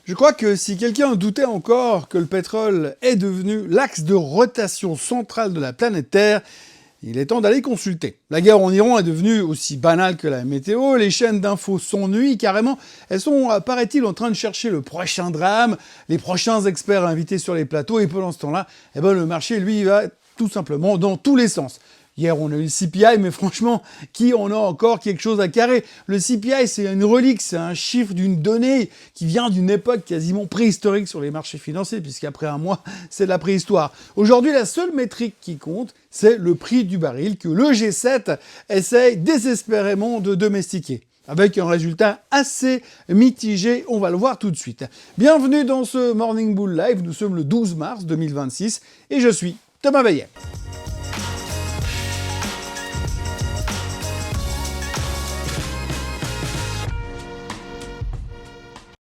Je crois que si quelqu'un doutait encore que le pétrole est devenu l'axe de rotation centrale de la planète Terre, il est temps d'aller consulter. La guerre en Iran est devenue aussi banale que la météo, les chaînes d'infos s'ennuient carrément, elles sont, paraît-il, en train de chercher le prochain drame, les prochains experts invités sur les plateaux, et pendant ce temps-là, le marché, lui, va tout simplement dans tous les sens. Hier, on a eu le CPI, mais franchement, qui en a encore quelque chose à carrer? Le CPI, c'est une relique, c'est un chiffre d'une donnée qui vient d'une époque quasiment préhistorique sur les marchés financiers, puisqu'après un mois, c'est de la préhistoire. Aujourd'hui, la seule métrique qui compte, c'est le prix du baril que le G7 essaye désespérément de domestiquer. Avec un résultat assez mitigé, on va le voir tout de suite. Bienvenue dans ce Morning Bull Live, nous sommes le 12 mars 2026, et je suis Thomas Veillet.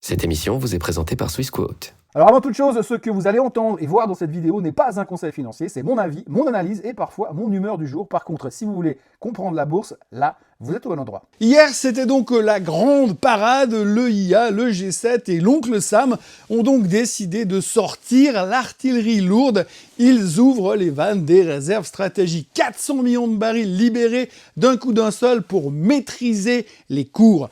Cette émission vous est présentée par Swissquote. Alors avant toute chose, ce que vous allez entendre et voir dans cette vidéo n'est pas un conseil financier, c'est mon avis, mon analyse et parfois mon humeur du jour. Par contre, si vous voulez comprendre la bourse, là, vous êtes au bon endroit. Hier, c'était donc la grande parade, l'EIA, le G7 et l'oncle Sam ont donc décidé de sortir l'artillerie lourde. Ils ouvrent les vannes des réserves stratégiques. 400 millions de barils libérés d'un coup d'un seul pour maîtriser les cours.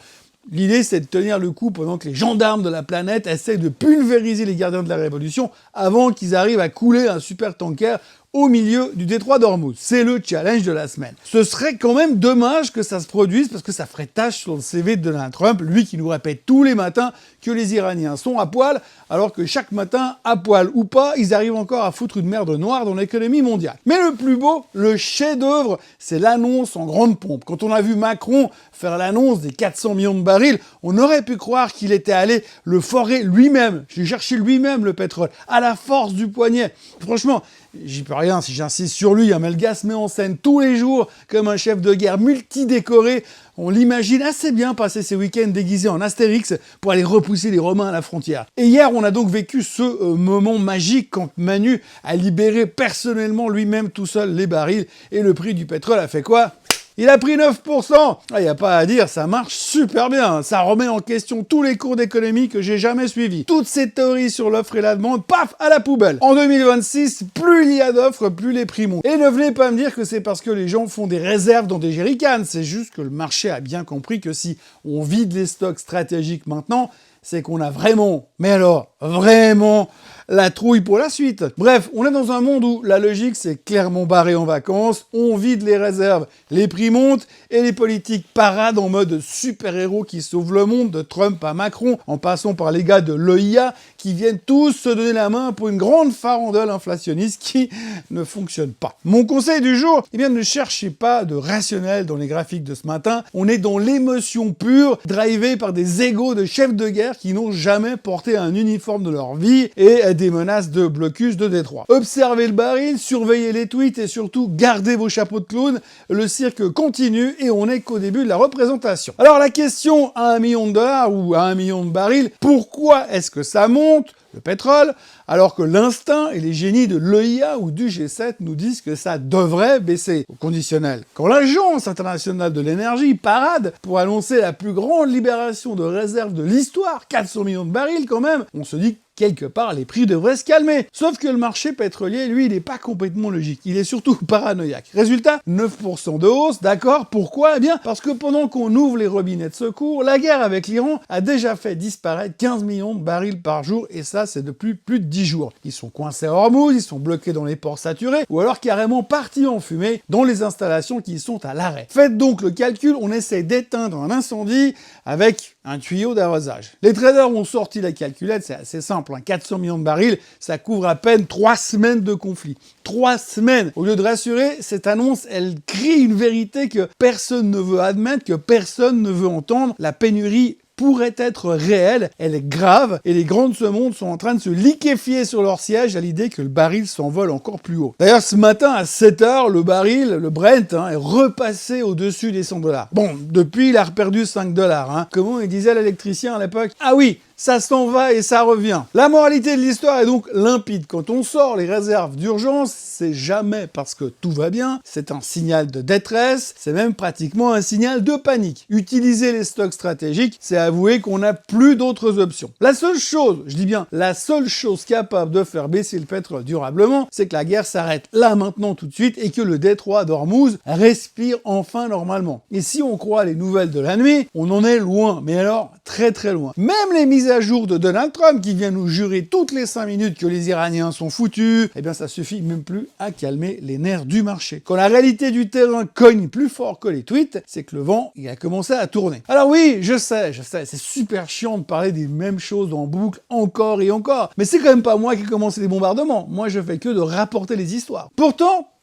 L'idée, c'est de tenir le coup pendant que les gendarmes de la planète essaient de pulvériser les gardiens de la Révolution avant qu'ils arrivent à couler un supertanker au milieu du détroit d'Ormuz. C'est le challenge de la semaine. Ce serait quand même dommage que ça se produise parce que ça ferait tâche sur le CV de Donald Trump, lui qui nous répète tous les matins que les Iraniens sont à poil, alors que chaque matin, à poil ou pas, ils arrivent encore à foutre une merde noire dans l'économie mondiale. Mais le plus beau, le chef-d'œuvre, c'est l'annonce en grande pompe. Quand on a vu Macron faire l'annonce des 400 millions de barils, on aurait pu croire qu'il était allé le forer lui-même, chercher lui-même le pétrole, à la force du poignet. Franchement, j'y peux rien si j'insiste sur lui, mais le gars se met en scène tous les jours comme un chef de guerre multidécoré. On l'imagine assez bien passer ses week-ends déguisés en Astérix pour aller repousser les Romains à la frontière. Et hier, on a donc vécu ce moment magique quand Manu a libéré personnellement lui-même tout seul les barils et le prix du pétrole a fait quoi ? Il a pris 9%. Il n'y a pas à dire, ça marche super bien. Ça remet en question tous les cours d'économie que j'ai jamais suivis. Toutes ces théories sur l'offre et la demande, paf, à la poubelle. En 2026, plus il y a d'offres, plus les prix montent. Et ne venez pas me dire que c'est parce que les gens font des réserves dans des jerrycans. C'est juste que le marché a bien compris que si on vide les stocks stratégiques maintenant, c'est qu'on a vraiment, mais alors vraiment, la trouille pour la suite. Bref, on est dans un monde où la logique c'est clairement barré en vacances, on vide les réserves, les prix montent et les politiques paradent en mode super-héros qui sauvent le monde, de Trump à Macron, en passant par les gars de l'EIA qui viennent tous se donner la main pour une grande farandole inflationniste qui ne fonctionne pas. Mon conseil du jour, ne cherchez pas de rationnel dans les graphiques de ce matin, on est dans l'émotion pure, drivé par des égos de chefs de guerre qui n'ont jamais porté un uniforme de leur vie et des menaces de blocus de Détroit. Observez le baril, surveillez les tweets et surtout gardez vos chapeaux de clown. Le cirque continue et on n'est qu'au début de la représentation. Alors la question à $1 million ou à 1 million de barils, pourquoi est-ce que ça monte, le pétrole, alors que l'instinct et les génies de l'EIA ou du G7 nous disent que ça devrait baisser au conditionnel. Quand l'Agence internationale de l'énergie parade pour annoncer la plus grande libération de réserves de l'histoire, 400 millions de barils quand même, on se dit quelque part, les prix devraient se calmer. Sauf que le marché pétrolier, lui, il n'est pas complètement logique. Il est surtout paranoïaque. Résultat, 9% de hausse, d'accord. Pourquoi ? Eh bien, parce que pendant qu'on ouvre les robinets de secours, la guerre avec l'Iran a déjà fait disparaître 15 millions de barils par jour, et ça, c'est depuis plus de 10 jours. Ils sont coincés à Hormuz, ils sont bloqués dans les ports saturés, ou alors carrément partis en fumée dans les installations qui sont à l'arrêt. Faites donc le calcul, on essaie d'éteindre un incendie avec un tuyau d'arrosage. Les traders ont sorti la calculette, c'est assez simple, 400 millions de barils, ça couvre à peine 3 semaines de conflit. 3 semaines. Au lieu de rassurer, cette annonce, elle crie une vérité que personne ne veut admettre, que personne ne veut entendre. La pénurie pourrait être réelle, elle est grave, et les grands de ce monde sont en train de se liquéfier sur leur siège à l'idée que le baril s'envole encore plus haut. D'ailleurs, ce matin, à 7h, le baril, le Brent, est repassé au-dessus des $100. Bon, depuis, il a reperdu $5. Comment il disait l'électricien à l'époque ? Ah oui, ça s'en va et ça revient. La moralité de l'histoire est donc limpide. Quand on sort les réserves d'urgence, c'est jamais parce que tout va bien, c'est un signal de détresse, c'est même pratiquement un signal de panique. Utiliser les stocks stratégiques, c'est avouer qu'on n'a plus d'autres options. La seule chose, je dis bien la seule chose capable de faire baisser le pétrole durablement, c'est que la guerre s'arrête là maintenant tout de suite et que le détroit d'Ormuz respire enfin normalement. Et si on croit les nouvelles de la nuit, on en est loin, mais alors très très loin. Même les mises à jour de Donald Trump qui vient nous jurer toutes les 5 minutes que les Iraniens sont foutus, eh bien ça suffit même plus à calmer les nerfs du marché. Quand la réalité du terrain cogne plus fort que les tweets, c'est que le vent il a commencé à tourner. Alors oui, je sais, c'est super chiant de parler des mêmes choses en boucle encore et encore, mais c'est quand même pas moi qui ai commencé les bombardements. Moi je fais que de rapporter les histoires.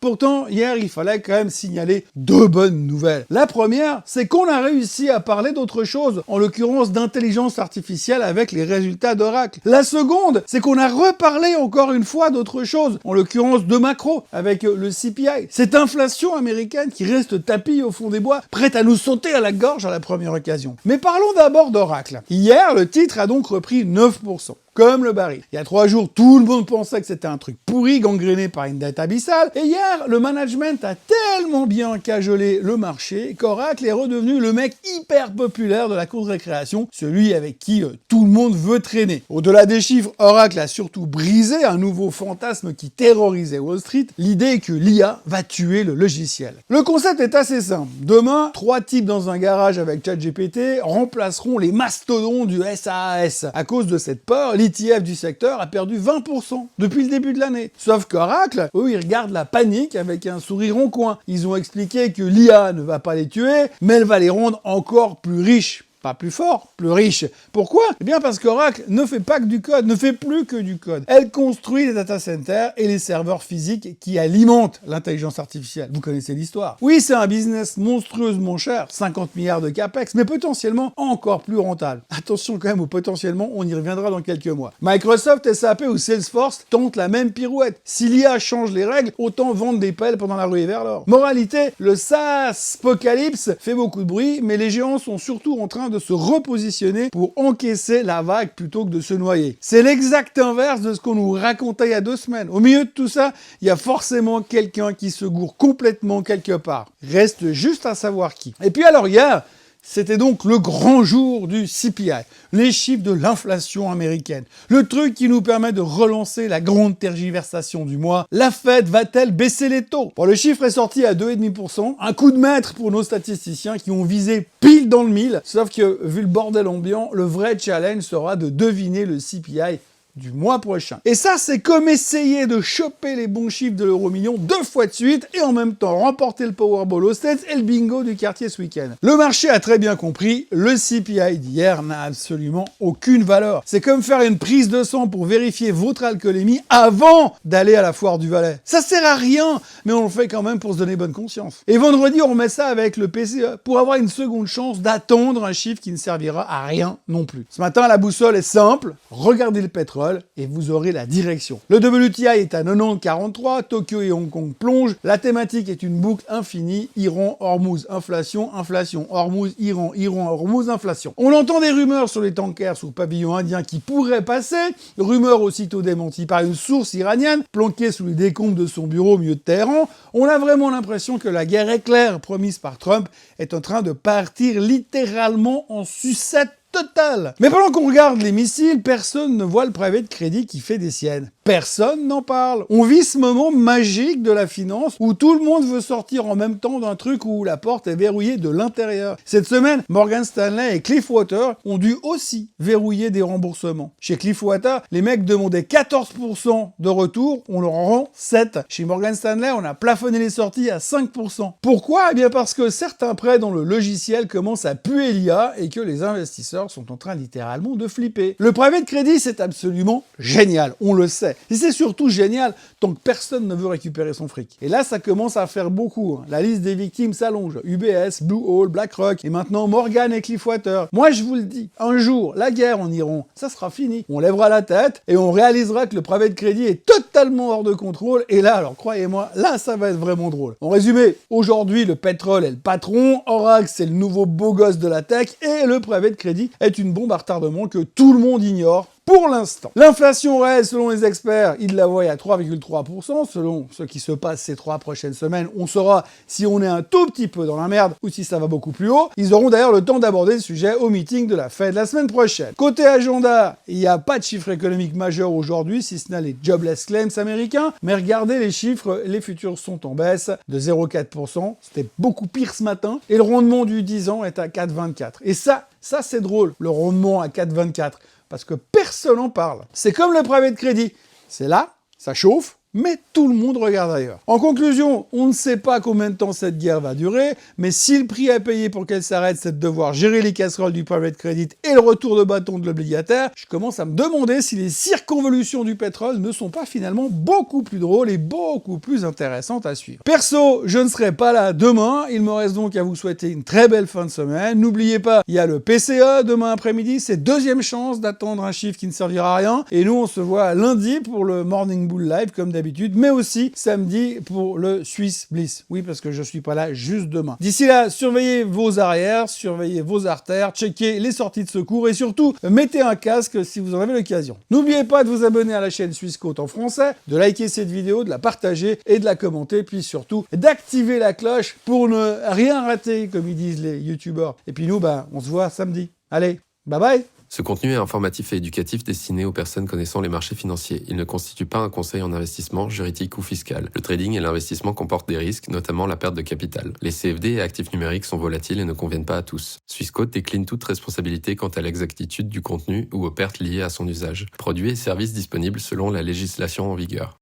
Pourtant, hier, il fallait quand même signaler 2 bonnes nouvelles. La première, c'est qu'on a réussi à parler d'autre chose, en l'occurrence d'intelligence artificielle avec les résultats d'Oracle. La seconde, c'est qu'on a reparlé encore une fois d'autre chose, en l'occurrence de macro, avec le CPI. Cette inflation américaine qui reste tapie au fond des bois, prête à nous sauter à la gorge à la première occasion. Mais parlons d'abord d'Oracle. Hier, le titre a donc repris 9%. Comme le baril. Il y a 3 jours, tout le monde pensait que c'était un truc pourri, gangréné par une dette abyssale. Et hier, le management a tellement bien cajolé le marché qu'Oracle est redevenu le mec hyper populaire de la cour de récréation, celui avec qui tout le monde veut traîner. Au-delà des chiffres, Oracle a surtout brisé un nouveau fantasme qui terrorisait Wall Street, l'idée que l'IA va tuer le logiciel. Le concept est assez simple. Demain, 3 types dans un garage avec ChatGPT remplaceront les mastodons du SaaS. À cause de cette peur, l'ETF du secteur a perdu 20% depuis le début de l'année. Sauf qu'Oracle, eux, ils regardent la panique avec un sourire en coin. Ils ont expliqué que l'IA ne va pas les tuer, mais elle va les rendre encore plus riches. Pas plus fort, plus riche. Pourquoi? Eh bien parce qu'Oracle ne fait pas que du code, ne fait plus que du code. Elle construit les data centers et les serveurs physiques qui alimentent l'intelligence artificielle. Vous connaissez l'histoire. Oui, c'est un business monstrueusement cher, 50 milliards de capex, mais potentiellement encore plus rentable. Attention quand même au potentiellement, on y reviendra dans quelques mois. Microsoft, SAP ou Salesforce tentent la même pirouette. Si l'IA change les règles, autant vendre des pelles pendant la ruée vers l'or. Moralité, le SaaS apocalypse fait beaucoup de bruit, mais les géants sont surtout en train de se repositionner pour encaisser la vague plutôt que de se noyer. C'est l'exact inverse de ce qu'on nous racontait il y a 2 semaines. Au milieu de tout ça, il y a forcément quelqu'un qui se gourre complètement quelque part. Reste juste à savoir qui. Et puis alors hier, c'était donc le grand jour du CPI, les chiffres de l'inflation américaine. Le truc qui nous permet de relancer la grande tergiversation du mois. La Fed va-t-elle baisser les taux? Bon, le chiffre est sorti à 2,5%, un coup de maître pour nos statisticiens qui ont visé pile dans le mille. Sauf que, vu le bordel ambiant, le vrai challenge sera de deviner le CPI du mois prochain. Et ça, c'est comme essayer de choper les bons chiffres de l'euro-million 2 fois de suite et en même temps remporter le Powerball aux States et le bingo du quartier ce week-end. Le marché a très bien compris, le CPI d'hier n'a absolument aucune valeur. C'est comme faire une prise de sang pour vérifier votre alcoolémie avant d'aller à la foire du Valais. Ça sert à rien, mais on le fait quand même pour se donner bonne conscience. Et vendredi, on remet ça avec le PCE pour avoir une seconde chance d'attendre un chiffre qui ne servira à rien non plus. Ce matin, la boussole est simple, regardez le pétrole et vous aurez la direction. Le WTI est à 90,43, Tokyo et Hong Kong plongent, la thématique est une boucle infinie, Iran, Hormuz, inflation, inflation, Hormuz, Iran, Hormuz, inflation. On entend des rumeurs sur les tankers sous pavillon indien qui pourraient passer, rumeurs aussitôt démenties par une source iranienne, planquée sous les décombres de son bureau au milieu de Téhéran. On a vraiment l'impression que la guerre éclair promise par Trump est en train de partir littéralement en sucette totale. Mais pendant qu'on regarde les missiles, personne ne voit le private credit qui fait des siennes. Personne n'en parle. On vit ce moment magique de la finance où tout le monde veut sortir en même temps d'un truc où la porte est verrouillée de l'intérieur. Cette semaine, Morgan Stanley et Cliffwater ont dû aussi verrouiller des remboursements. Chez Cliffwater, les mecs demandaient 14% de retour, on leur en rend 7. Chez Morgan Stanley, on a plafonné les sorties à 5%. Pourquoi? Eh bien parce que certains prêts dans le logiciel commencent à puer l'IA et que les investisseurs sont en train littéralement de flipper. Le private credit, c'est absolument génial, on le sait. Et c'est surtout génial tant que personne ne veut récupérer son fric. Et là, ça commence à faire beaucoup. La liste des victimes s'allonge. UBS, Blue Hole, BlackRock et maintenant Morgan et Cliffwater. Moi, je vous le dis, un jour, la guerre en Iran, ça sera fini. On lèvera la tête et on réalisera que le private credit est totalement hors de contrôle. Et là, alors croyez-moi, là, ça va être vraiment drôle. En résumé, aujourd'hui, le pétrole est le patron, Oracle, c'est le nouveau beau gosse de la tech et le private credit, ceci est une bombe à retardement que tout le monde ignore pour l'instant. L'inflation réelle, selon les experts, ils la voient à 3,3%. Selon ce qui se passe ces 3 prochaines semaines, on saura si on est un tout petit peu dans la merde ou si ça va beaucoup plus haut. Ils auront d'ailleurs le temps d'aborder le sujet au meeting de la Fed la semaine prochaine. Côté agenda, il n'y a pas de chiffres économiques majeurs aujourd'hui, si ce n'est les jobless claims américains. Mais regardez les chiffres, les futurs sont en baisse de 0,4%. C'était beaucoup pire ce matin. Et le rendement du 10 ans est à 4,24. Et ça c'est drôle, le rendement à 4,24. Parce que personne n'en parle. C'est comme le private credit. C'est là, ça chauffe, mais tout le monde regarde ailleurs. En conclusion, on ne sait pas combien de temps cette guerre va durer, mais si le prix à payer pour qu'elle s'arrête, c'est de devoir gérer les casseroles du private credit et le retour de bâton de l'obligataire, je commence à me demander si les circonvolutions du pétrole ne sont pas finalement beaucoup plus drôles et beaucoup plus intéressantes à suivre. Perso, je ne serai pas là demain, il me reste donc à vous souhaiter une très belle fin de semaine. N'oubliez pas, il y a le PCE demain après-midi, c'est deuxième chance d'attendre un chiffre qui ne servira à rien, et nous on se voit lundi pour le Morning Bull Live comme d'habitude, mais aussi samedi pour le Swiss Bliss. Oui, parce que je suis pas là juste demain. D'ici là, surveillez vos arrières, surveillez vos artères, checkez les sorties de secours et surtout, mettez un casque si vous en avez l'occasion. N'oubliez pas de vous abonner à la chaîne Swissquote en français, de liker cette vidéo, de la partager et de la commenter, puis surtout d'activer la cloche pour ne rien rater, comme ils disent les youtubeurs. Et puis nous, on se voit samedi. Allez, bye bye! Ce contenu est informatif et éducatif destiné aux personnes connaissant les marchés financiers. Il ne constitue pas un conseil en investissement, juridique ou fiscal. Le trading et l'investissement comportent des risques, notamment la perte de capital. Les CFD et actifs numériques sont volatiles et ne conviennent pas à tous. Swissquote décline toute responsabilité quant à l'exactitude du contenu ou aux pertes liées à son usage. Produits et services disponibles selon la législation en vigueur.